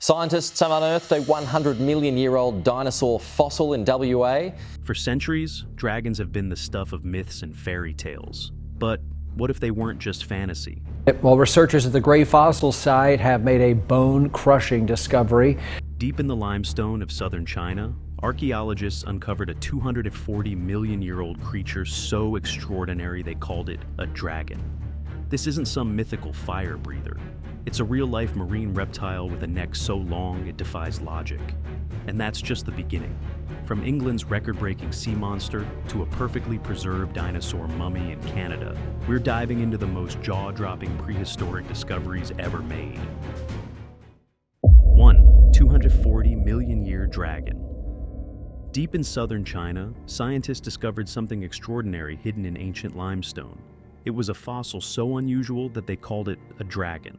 Scientists have unearthed a 100-million-year-old dinosaur fossil in WA. For centuries, dragons have been the stuff of myths and fairy tales. But what if they weren't just fantasy? Well, researchers at the Gray Fossil site have made a bone-crushing discovery. Deep in the limestone of southern China, archaeologists uncovered a 240-million-year-old creature so extraordinary they called it a dragon. This isn't some mythical fire breather. It's a real-life marine reptile with a neck so long it defies logic. And that's just the beginning. From England's record-breaking sea monster to a perfectly preserved dinosaur mummy in Canada, we're diving into the most jaw-dropping prehistoric discoveries ever made. 1. 240-million-year dragon. Deep in southern China, scientists discovered something extraordinary hidden in ancient limestone. It was a fossil so unusual that they called it a dragon.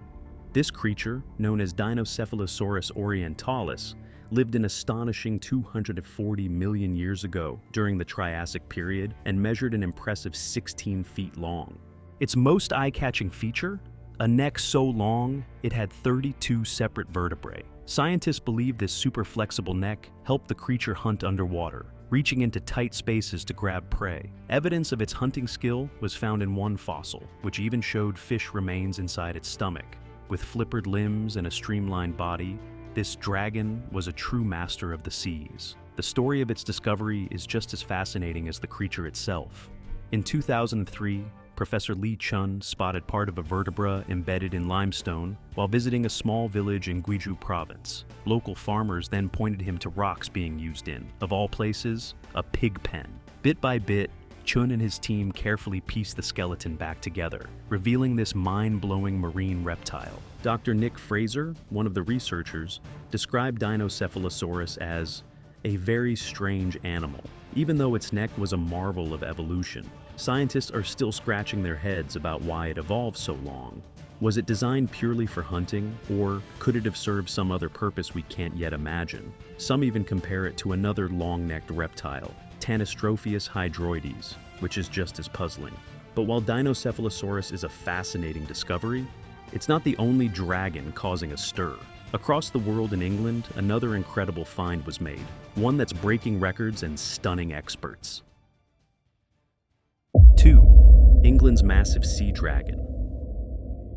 This creature, known as Dinocephalosaurus orientalis, lived an astonishing 240 million years ago during the Triassic period and measured an impressive 16 feet long. Its most eye-catching feature? A neck so long, it had 32 separate vertebrae. Scientists believe this super flexible neck helped the creature hunt underwater, reaching into tight spaces to grab prey. Evidence of its hunting skill was found in one fossil, which even showed fish remains inside its stomach. With flippered limbs and a streamlined body, this dragon was a true master of the seas. The story of its discovery is just as fascinating as the creature itself. In 2003, Professor Li Chun spotted part of a vertebra embedded in limestone while visiting a small village in Guizhou province. Local farmers then pointed him to rocks being used in, of all places, a pig pen. Bit by bit, Chun and his team carefully pieced the skeleton back together, revealing this mind-blowing marine reptile. Dr. Nick Fraser, one of the researchers, described Dinocephalosaurus as a very strange animal. Even though its neck was a marvel of evolution, scientists are still scratching their heads about why it evolved so long. Was it designed purely for hunting, or could it have served some other purpose we can't yet imagine? Some even compare it to another long-necked reptile, Tanystropheus hydroides, which is just as puzzling. But while Dinocephalosaurus is a fascinating discovery, it's not the only dragon causing a stir. Across the world in England, another incredible find was made, one that's breaking records and stunning experts. 2. England's massive sea dragon.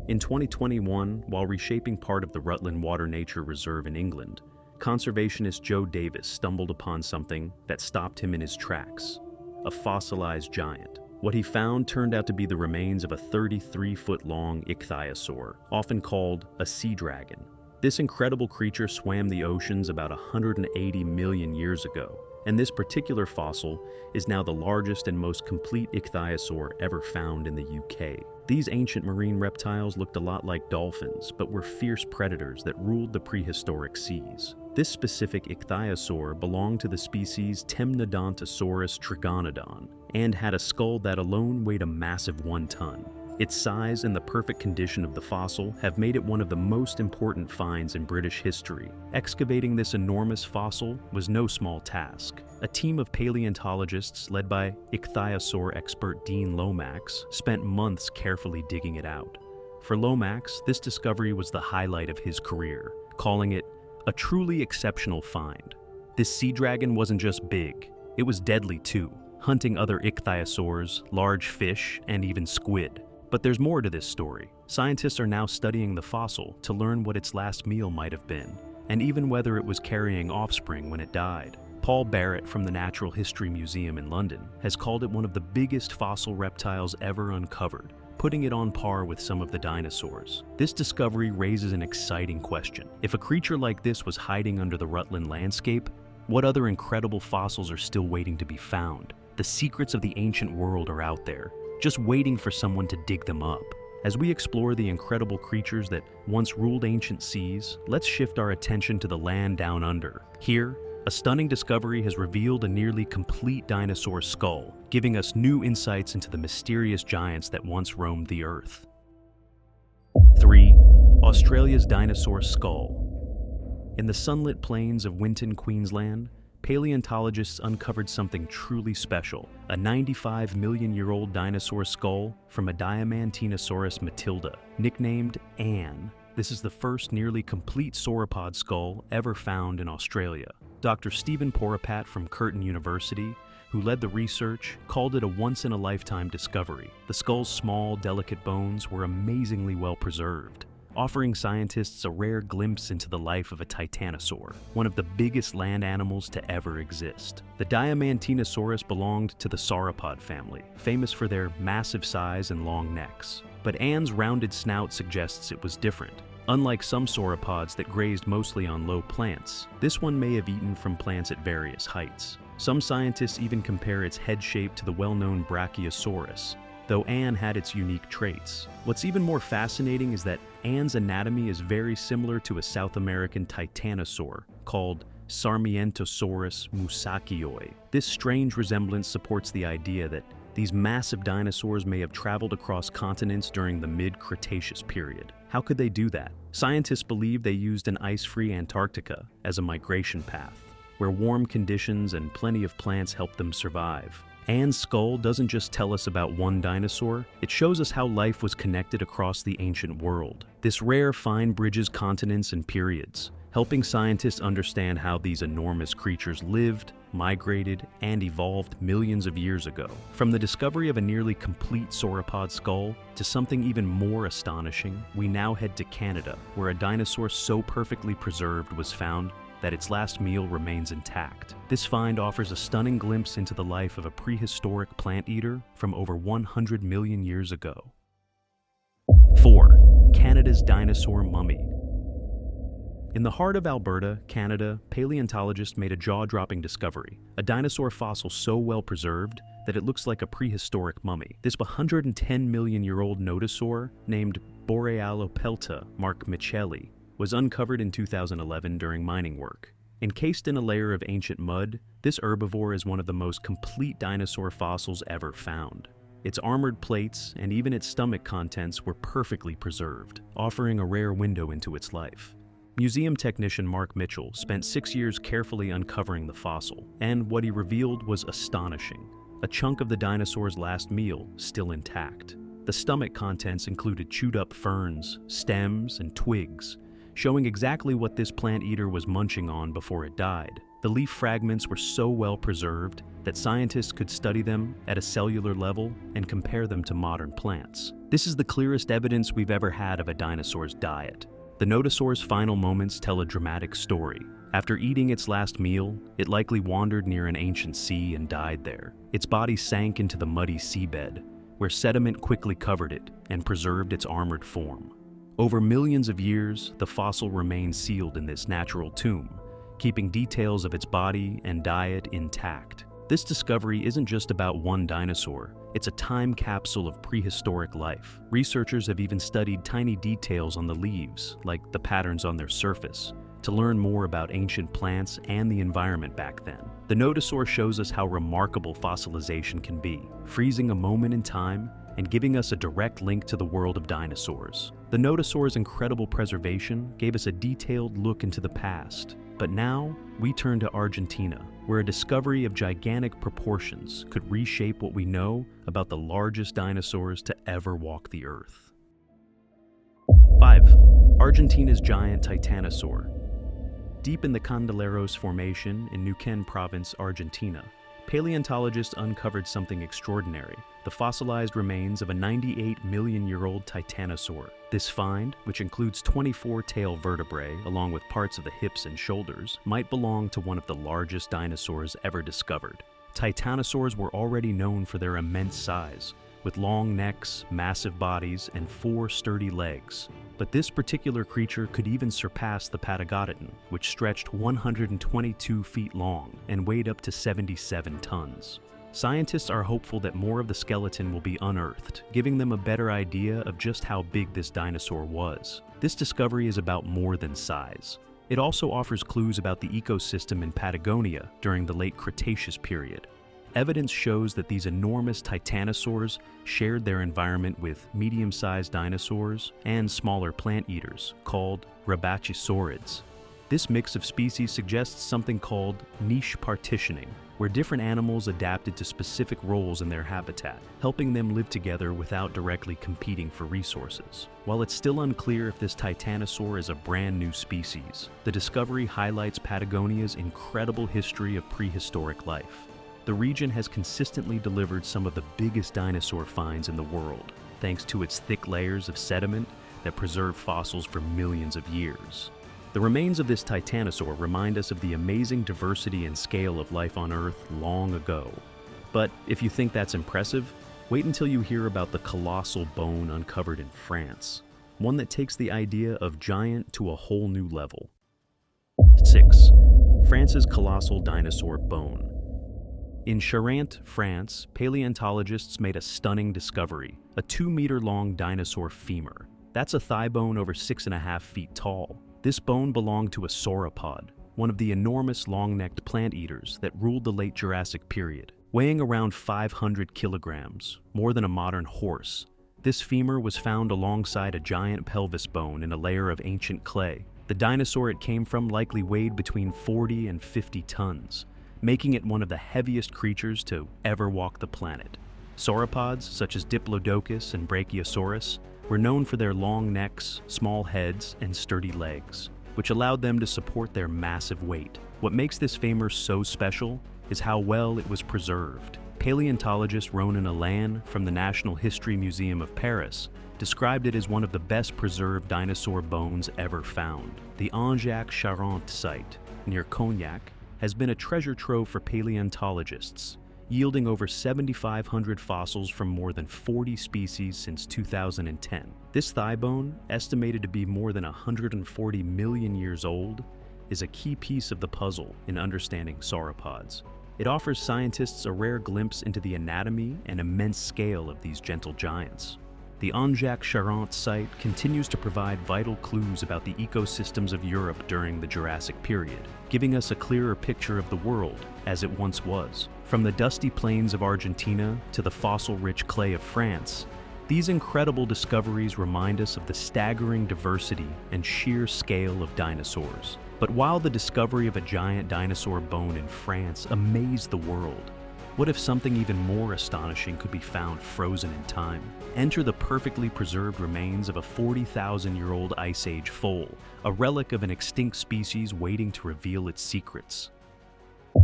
In 2021, while reshaping part of the Rutland Water Nature Reserve in England, conservationist Joe Davis stumbled upon something that stopped him in his tracks: a fossilized giant. What he found turned out to be the remains of a 33-foot-long ichthyosaur, often called a sea dragon. This incredible creature swam the oceans about 180 million years ago, and this particular fossil is now the largest and most complete ichthyosaur ever found in the UK. These ancient marine reptiles looked a lot like dolphins, but were fierce predators that ruled the prehistoric seas. This specific ichthyosaur belonged to the species Temnodontosaurus trigonodon and had a skull that alone weighed a massive 1 ton. Its size and the perfect condition of the fossil have made it one of the most important finds in British history. Excavating this enormous fossil was no small task. A team of paleontologists led by ichthyosaur expert Dean Lomax spent months carefully digging it out. For Lomax, this discovery was the highlight of his career, calling it a truly exceptional find. This sea dragon wasn't just big, it was deadly too, hunting other ichthyosaurs, large fish, and even squid. But there's more to this story. Scientists are now studying the fossil to learn what its last meal might have been, and even whether it was carrying offspring when it died. Paul Barrett from the Natural History Museum in London has called it one of the biggest fossil reptiles ever uncovered, putting it on par with some of the dinosaurs. This discovery raises an exciting question. If a creature like this was hiding under the Rutland landscape, what other incredible fossils are still waiting to be found? The secrets of the ancient world are out there, just waiting for someone to dig them up. As we explore the incredible creatures that once ruled ancient seas, let's shift our attention to the land down under. Here, a stunning discovery has revealed a nearly complete dinosaur skull, giving us new insights into the mysterious giants that once roamed the earth. 3. Australia's dinosaur skull. In the sunlit plains of Winton, Queensland, paleontologists uncovered something truly special: a 95-million-year-old dinosaur skull from a Diamantinosaurus matilda, nicknamed Anne. This is the first nearly complete sauropod skull ever found in Australia. Dr. Stephen Porapat from Curtin University, who led the research, called it a once-in-a-lifetime discovery. The skull's small, delicate bones were amazingly well preserved, offering scientists a rare glimpse into the life of a titanosaur, one of the biggest land animals to ever exist. The Diamantinosaurus belonged to the sauropod family, famous for their massive size and long necks. But Ann's rounded snout suggests it was different. Unlike some sauropods that grazed mostly on low plants, this one may have eaten from plants at various heights. Some scientists even compare its head shape to the well-known Brachiosaurus, though Ann had its unique traits. What's even more fascinating is that Ann's anatomy is very similar to a South American titanosaur called Sarmientosaurus musakioi. This strange resemblance supports the idea that these massive dinosaurs may have traveled across continents during the mid-Cretaceous period. How could they do that? Scientists believe they used an ice-free Antarctica as a migration path, where warm conditions and plenty of plants helped them survive. Ann's skull doesn't just tell us about one dinosaur, it shows us how life was connected across the ancient world. This rare find bridges continents and periods, helping scientists understand how these enormous creatures lived, migrated, and evolved millions of years ago. From the discovery of a nearly complete sauropod skull to something even more astonishing, we now head to Canada, where a dinosaur so perfectly preserved was found that its last meal remains intact. This find offers a stunning glimpse into the life of a prehistoric plant eater from over 100 million years ago. 4. Canada's dinosaur mummy. In the heart of Alberta, Canada, paleontologists made a jaw-dropping discovery, a dinosaur fossil so well preserved that it looks like a prehistoric mummy. This 110-million-year-old nodosaur, named Borealopelta markmicheli, was uncovered in 2011 during mining work. Encased in a layer of ancient mud, this herbivore is one of the most complete dinosaur fossils ever found. Its armored plates and even its stomach contents were perfectly preserved, offering a rare window into its life. Museum technician Mark Mitchell spent 6 years carefully uncovering the fossil, and what he revealed was astonishing. A chunk of the dinosaur's last meal still intact. The stomach contents included chewed-up ferns, stems, and twigs, showing exactly what this plant eater was munching on before it died. The leaf fragments were so well preserved that scientists could study them at a cellular level and compare them to modern plants. This is the clearest evidence we've ever had of a dinosaur's diet. The nodosaur's final moments tell a dramatic story. After eating its last meal, it likely wandered near an ancient sea and died there. Its body sank into the muddy seabed, where sediment quickly covered it and preserved its armored form. Over millions of years, the fossil remained sealed in this natural tomb, keeping details of its body and diet intact. This discovery isn't just about one dinosaur, it's a time capsule of prehistoric life. Researchers have even studied tiny details on the leaves, like the patterns on their surface, to learn more about ancient plants and the environment back then. The nodosaur shows us how remarkable fossilization can be, freezing a moment in time and giving us a direct link to the world of dinosaurs. The nodosaur's incredible preservation gave us a detailed look into the past, but now we turn to Argentina, where a discovery of gigantic proportions could reshape what we know about the largest dinosaurs to ever walk the earth. 5. Argentina's giant titanosaur. Deep in the Cordilleras Formation in Neuquén Province, Argentina, paleontologists uncovered something extraordinary: the fossilized remains of a 98-million-year-old titanosaur. This find, which includes 24 tail vertebrae along with parts of the hips and shoulders, might belong to one of the largest dinosaurs ever discovered. Titanosaurs were already known for their immense size, with long necks, massive bodies, and 4 sturdy legs. But this particular creature could even surpass the Patagodon, which stretched 122 feet long and weighed up to 77 tons. Scientists are hopeful that more of the skeleton will be unearthed, giving them a better idea of just how big this dinosaur was. This discovery is about more than size. It also offers clues about the ecosystem in Patagonia during the late Cretaceous period. Evidence shows that these enormous titanosaurs shared their environment with medium-sized dinosaurs and smaller plant eaters called Rabachisaurids. This mix of species suggests something called niche partitioning, where different animals adapted to specific roles in their habitat, helping them live together without directly competing for resources. While it's still unclear if this titanosaur is a brand new species, the discovery highlights Patagonia's incredible history of prehistoric life. The region has consistently delivered some of the biggest dinosaur finds in the world, thanks to its thick layers of sediment that preserve fossils for millions of years. The remains of this titanosaur remind us of the amazing diversity and scale of life on Earth long ago. But if you think that's impressive, wait until you hear about the colossal bone uncovered in France, one that takes the idea of giant to a whole new level. 6. France's colossal dinosaur bone. In Charente, France, paleontologists made a stunning discovery, a 2-meter-long dinosaur femur. That's a thigh bone over 6.5 feet tall. This bone belonged to a sauropod, one of the enormous long-necked plant eaters that ruled the late Jurassic period. Weighing around 500 kilograms, more than a modern horse, this femur was found alongside a giant pelvis bone in a layer of ancient clay. The dinosaur it came from likely weighed between 40 and 50 tons, making it one of the heaviest creatures to ever walk the planet. Sauropods, such as Diplodocus and Brachiosaurus, were known for their long necks, small heads, and sturdy legs, which allowed them to support their massive weight. What makes this femur so special is how well it was preserved. Paleontologist Ronan Alain from the National History Museum of Paris described it as one of the best preserved dinosaur bones ever found. The Unearthed site, near Cognac, has been a treasure trove for paleontologists, yielding over 7,500 fossils from more than 40 species since 2010. This thigh bone, estimated to be more than 140 million years old, is a key piece of the puzzle in understanding sauropods. It offers scientists a rare glimpse into the anatomy and immense scale of these gentle giants. The Angers site continues to provide vital clues about the ecosystems of Europe during the Jurassic period, giving us a clearer picture of the world as it once was. From the dusty plains of Argentina to the fossil-rich clay of France, these incredible discoveries remind us of the staggering diversity and sheer scale of dinosaurs. But while the discovery of a giant dinosaur bone in France amazed the world, what if something even more astonishing could be found frozen in time? Enter the perfectly preserved remains of a 40,000-year-old Ice Age foal, a relic of an extinct species waiting to reveal its secrets.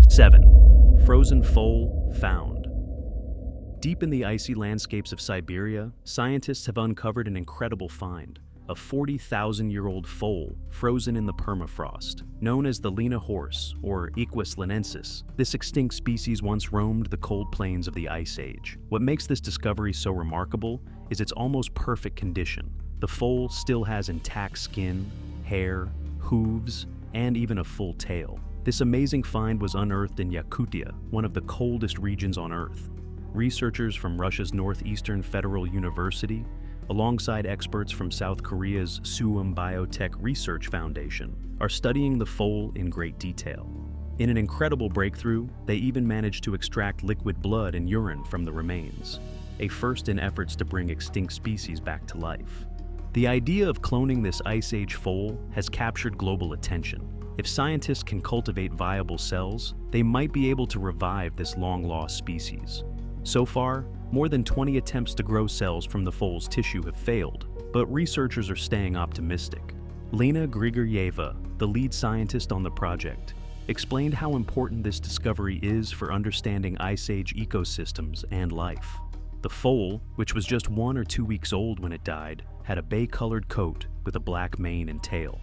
7. Frozen foal found. Deep in the icy landscapes of Siberia, scientists have uncovered an incredible find, a 40,000-year-old foal frozen in the permafrost. Known as the Lena horse, or Equus linensis, this extinct species once roamed the cold plains of the Ice Age. What makes this discovery so remarkable is its almost perfect condition. The foal still has intact skin, hair, hooves, and even a full tail. This amazing find was unearthed in Yakutia, one of the coldest regions on Earth. Researchers from Russia's Northeastern Federal University, alongside experts from South Korea's Suum Biotech Research Foundation, are studying the foal in great detail. In an incredible breakthrough, they even managed to extract liquid blood and urine from the remains, a first in efforts to bring extinct species back to life. The idea of cloning this Ice Age foal has captured global attention. If scientists can cultivate viable cells, they might be able to revive this long-lost species. So far, more than 20 attempts to grow cells from the foal's tissue have failed, but researchers are staying optimistic. Lena Grigoryeva, the lead scientist on the project, explained how important this discovery is for understanding Ice Age ecosystems and life. The foal, which was just 1 or 2 weeks old when it died, had a bay-colored coat with a black mane and tail.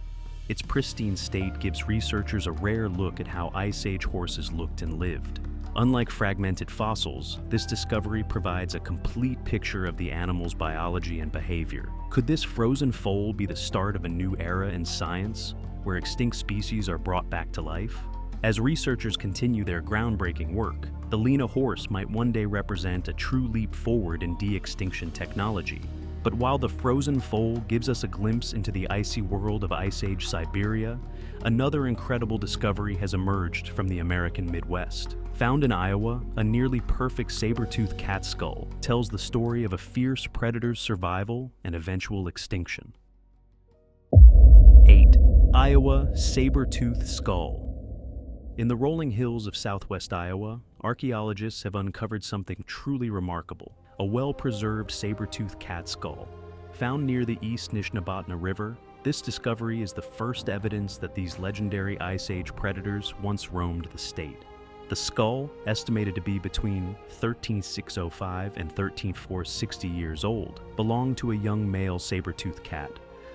Its pristine state gives researchers a rare look at how Ice Age horses looked and lived. Unlike fragmented fossils, this discovery provides a complete picture of the animal's biology and behavior. Could this frozen foal be the start of a new era in science, where extinct species are brought back to life? As researchers continue their groundbreaking work, the Lena horse might one day represent a true leap forward in de-extinction technology. But while the frozen foal gives us a glimpse into the icy world of Ice Age Siberia, another incredible discovery has emerged from the American Midwest. Found in Iowa, a nearly perfect saber-toothed cat skull tells the story of a fierce predator's survival and eventual extinction. 8. Iowa saber-toothed skull. In the rolling hills of southwest Iowa, archaeologists have uncovered something truly remarkable: a well-preserved saber-toothed cat skull. Found near the East Nishnabotna River, this discovery is the first evidence that these legendary Ice Age predators once roamed the state. The skull, estimated to be between 13,605 and 13,460 years old, belonged to a young male saber-toothed cat,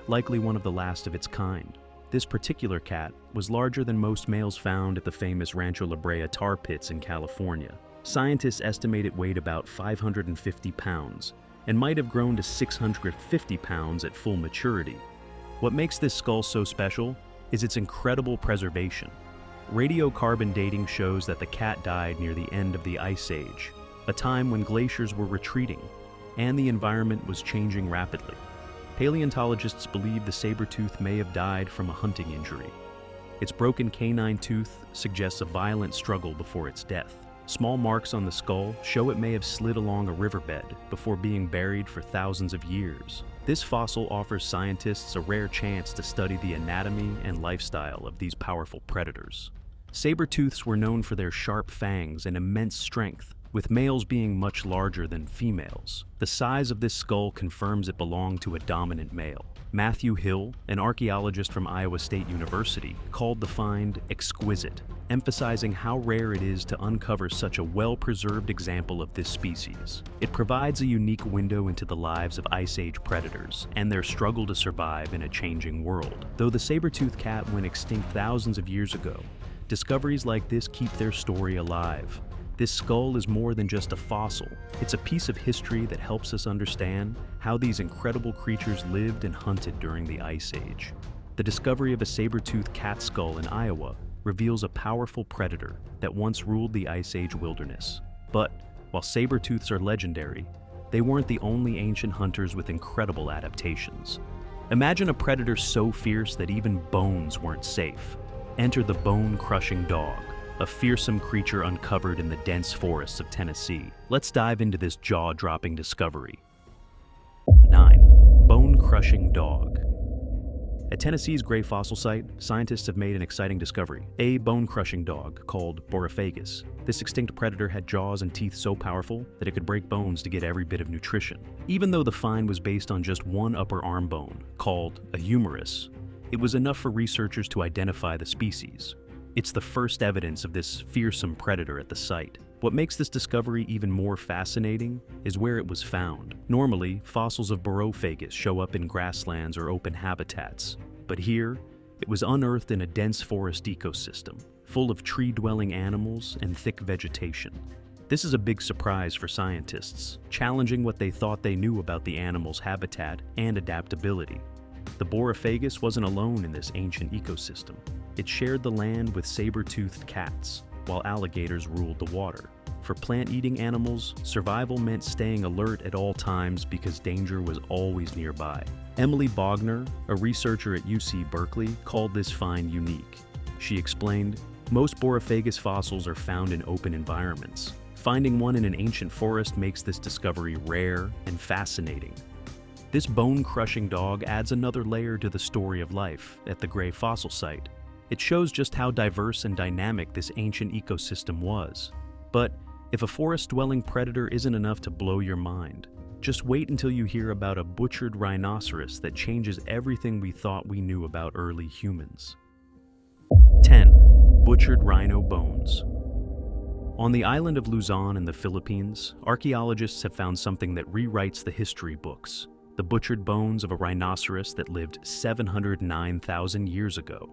likely one of the last of its kind. This particular cat was larger than most males found at the famous Rancho La Brea tar pits in California. Scientists estimate it weighed about 550 pounds and might have grown to 650 pounds at full maturity. What makes this skull so special is its incredible preservation. Radiocarbon dating shows that the cat died near the end of the Ice Age, a time when glaciers were retreating and the environment was changing rapidly. Paleontologists believe the saber-tooth may have died from a hunting injury. Its broken canine tooth suggests a violent struggle before its death. Small marks on the skull show it may have slid along a riverbed before being buried for thousands of years. This fossil offers scientists a rare chance to study the anatomy and lifestyle of these powerful predators. Saber-tooths were known for their sharp fangs and immense strength, with males being much larger than females. The size of this skull confirms it belonged to a dominant male. Matthew Hill, an archaeologist from Iowa State University, called the find exquisite, emphasizing how rare it is to uncover such a well-preserved example of this species. It provides a unique window into the lives of Ice Age predators and their struggle to survive in a changing world. Though the saber-toothed cat went extinct thousands of years ago, discoveries like this keep their story alive. This skull is more than just a fossil. It's a piece of history that helps us understand how these incredible creatures lived and hunted during the Ice Age. The discovery of a saber-toothed cat skull in Iowa reveals a powerful predator that once ruled the Ice Age wilderness. But while saber-tooths are legendary, they weren't the only ancient hunters with incredible adaptations. Imagine a predator so fierce that even bones weren't safe. Enter the bone-crushing dog, a fearsome creature uncovered in the dense forests of Tennessee. Let's dive into this jaw-dropping discovery. 9. Bone-crushing dog. At Tennessee's Gray Fossil Site, scientists have made an exciting discovery: a bone-crushing dog called Borophagus. This extinct predator had jaws and teeth so powerful that it could break bones to get every bit of nutrition. Even though the find was based on just one upper arm bone, called a humerus, it was enough for researchers to identify the species. It's the first evidence of this fearsome predator at the site. What makes this discovery even more fascinating is where it was found. Normally, fossils of Borophagus show up in grasslands or open habitats, but here, it was unearthed in a dense forest ecosystem, full of tree-dwelling animals and thick vegetation. This is a big surprise for scientists, challenging what they thought they knew about the animal's habitat and adaptability. The Borophagus wasn't alone in this ancient ecosystem. It shared the land with saber-toothed cats, while alligators ruled the water. For plant-eating animals, survival meant staying alert at all times because danger was always nearby. Emily Bogner, a researcher at UC Berkeley, called this find unique. She explained, "Most Borophagus fossils are found in open environments. Finding one in an ancient forest makes this discovery rare and fascinating." This bone-crushing dog adds another layer to the story of life at the Gray Fossil Site. It shows just how diverse and dynamic this ancient ecosystem was. But if a forest-dwelling predator isn't enough to blow your mind, just wait until you hear about a butchered rhinoceros that changes everything we thought we knew about early humans. 10. Butchered rhino bones. On the island of Luzon in the Philippines, archaeologists have found something that rewrites the history books: the butchered bones of a rhinoceros that lived 709,000 years ago.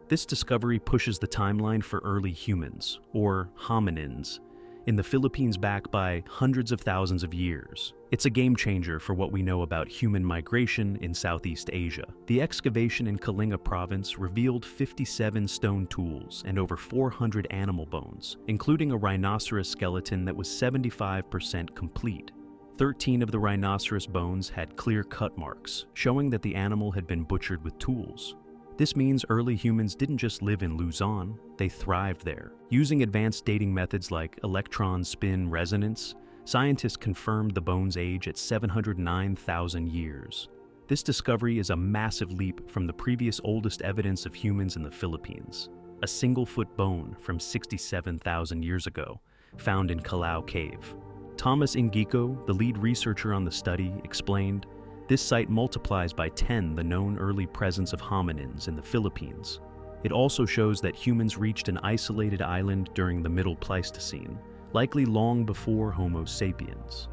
This discovery pushes the timeline for early humans, or hominins, in the Philippines back by hundreds of thousands of years. It's a game changer for what we know about human migration in Southeast Asia. The excavation in Kalinga province revealed 57 stone tools and over 400 animal bones, including a rhinoceros skeleton that was 75% complete. 13 of the rhinoceros bones had clear cut marks, showing that the animal had been butchered with tools. This means early humans didn't just live in Luzon, they thrived there. Using advanced dating methods like electron spin resonance, scientists confirmed the bone's age at 709,000 years. This discovery is a massive leap from the previous oldest evidence of humans in the Philippines, a single-foot bone from 67,000 years ago, found in Calao Cave. Thomas Ingiko, the lead researcher on the study, explained, "This site multiplies by 10 the known early presence of hominins in the Philippines. It also shows that humans reached an isolated island during the Middle Pleistocene, likely long before Homo sapiens.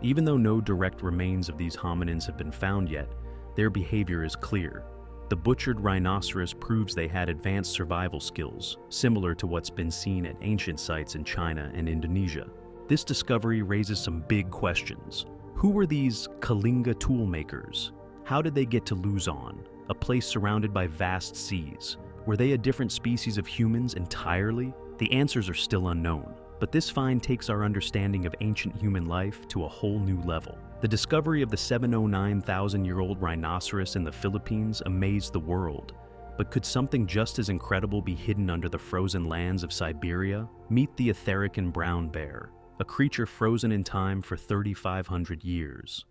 Even though no direct remains of these hominins have been found yet, their behavior is clear. The butchered rhinoceros proves they had advanced survival skills, similar to what's been seen at ancient sites in China and Indonesia. This discovery raises some big questions. Who were these Kalinga toolmakers? How did they get to Luzon, a place surrounded by vast seas? Were they a different species of humans entirely? The answers are still unknown. But this find takes our understanding of ancient human life to a whole new level. The discovery of the 709,000-year-old rhinoceros in the Philippines amazed the world. But could something just as incredible be hidden under the frozen lands of Siberia? Meet the Etherican brown bear, a creature frozen in time for 3,500 years.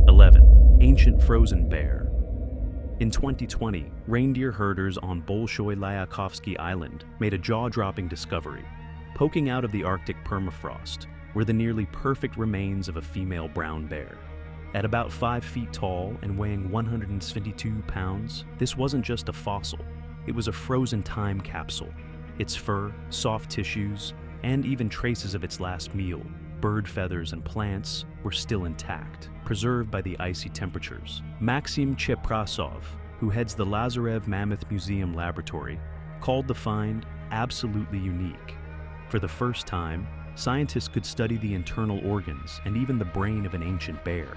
11. Ancient frozen bear. In 2020, reindeer herders on Bolshoi-Lyakovsky Island made a jaw-dropping discovery. Poking out of the Arctic permafrost were the nearly perfect remains of a female brown bear. At about 5 feet tall and weighing 172 pounds, this wasn't just a fossil, it was a frozen time capsule. Its fur, soft tissues, and even traces of its last meal, bird feathers and plants, were still intact, preserved by the icy temperatures. Maxim Cheprasov, who heads the Lazarev Mammoth Museum Laboratory, called the find absolutely unique. For the first time, scientists could study the internal organs and even the brain of an ancient bear.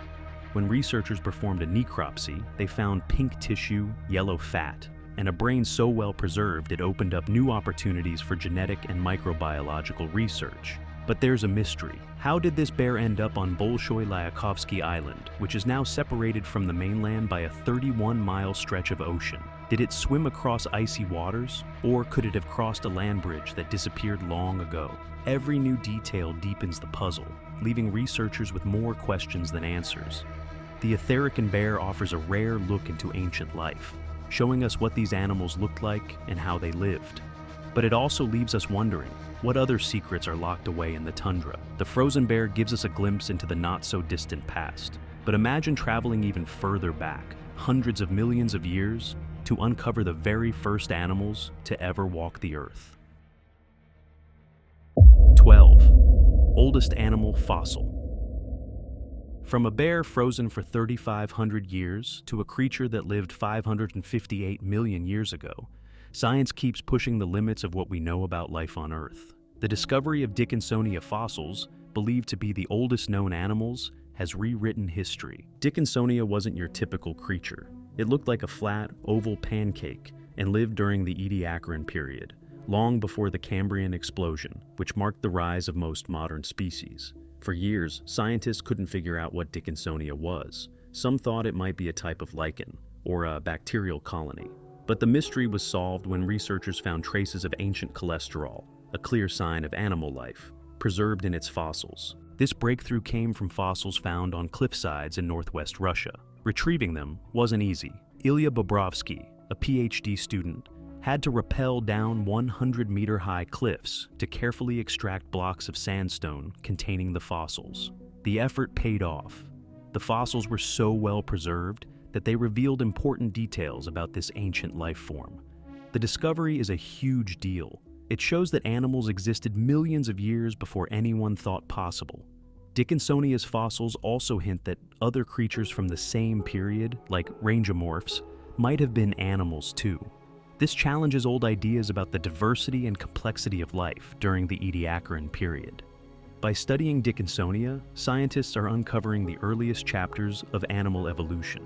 When researchers performed a necropsy, they found pink tissue, yellow fat, and a brain so well preserved it opened up new opportunities for genetic and microbiological research. But there's a mystery. How did this bear end up on Bolshoi-Lyakovsky Island, which is now separated from the mainland by a 31-mile stretch of ocean? Did it swim across icy waters, or could it have crossed a land bridge that disappeared long ago? Every new detail deepens the puzzle, leaving researchers with more questions than answers. The Etherican bear offers a rare look into ancient life, showing us what these animals looked like and how they lived. But it also leaves us wondering, what other secrets are locked away in the tundra? The frozen bear gives us a glimpse into the not-so-distant past. But imagine traveling even further back, hundreds of millions of years, to uncover the very first animals to ever walk the earth. 12. Oldest animal fossil. From a bear frozen for 3,500 years to a creature that lived 558 million years ago, science keeps pushing the limits of what we know about life on Earth. The discovery of Dickinsonia fossils, believed to be the oldest known animals, has rewritten history. Dickinsonia wasn't your typical creature. It looked like a flat, oval pancake and lived during the Ediacaran period, long before the Cambrian explosion, which marked the rise of most modern species. For years, scientists couldn't figure out what Dickinsonia was. Some thought it might be a type of lichen, or a bacterial colony. But the mystery was solved when researchers found traces of ancient cholesterol, a clear sign of animal life, preserved in its fossils. This breakthrough came from fossils found on cliffsides in northwest Russia. Retrieving them wasn't easy. Ilya Bobrovsky, a PhD student, had to rappel down 100-meter-high cliffs to carefully extract blocks of sandstone containing the fossils. The effort paid off. The fossils were so well preserved that they revealed important details about this ancient life form. The discovery is a huge deal. It shows that animals existed millions of years before anyone thought possible. Dickinsonia's fossils also hint that other creatures from the same period, like rangeomorphs, might have been animals too. This challenges old ideas about the diversity and complexity of life during the Ediacaran period. By studying Dickinsonia, scientists are uncovering the earliest chapters of animal evolution.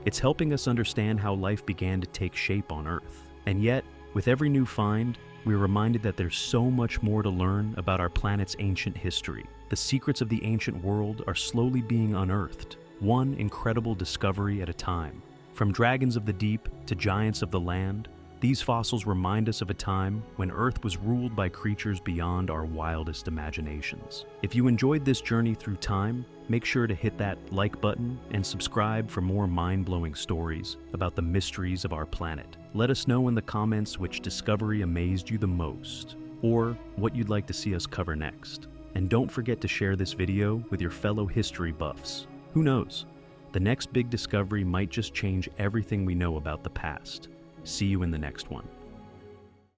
It's helping us understand how life began to take shape on Earth. And yet, with every new find, we're reminded that there's so much more to learn about our planet's ancient history. The secrets of the ancient world are slowly being unearthed, one incredible discovery at a time. From dragons of the deep to giants of the land, These fossils remind us of a time when Earth was ruled by creatures beyond our wildest imaginations. If you enjoyed this journey through time, make sure to hit that like button and subscribe for more mind-blowing stories about the mysteries of our planet. Let us know in the comments which discovery amazed you the most, or what you'd like to see us cover next. And don't forget to share this video with your fellow history buffs. Who knows? The next big discovery might just change everything we know about the past. See you in the next one.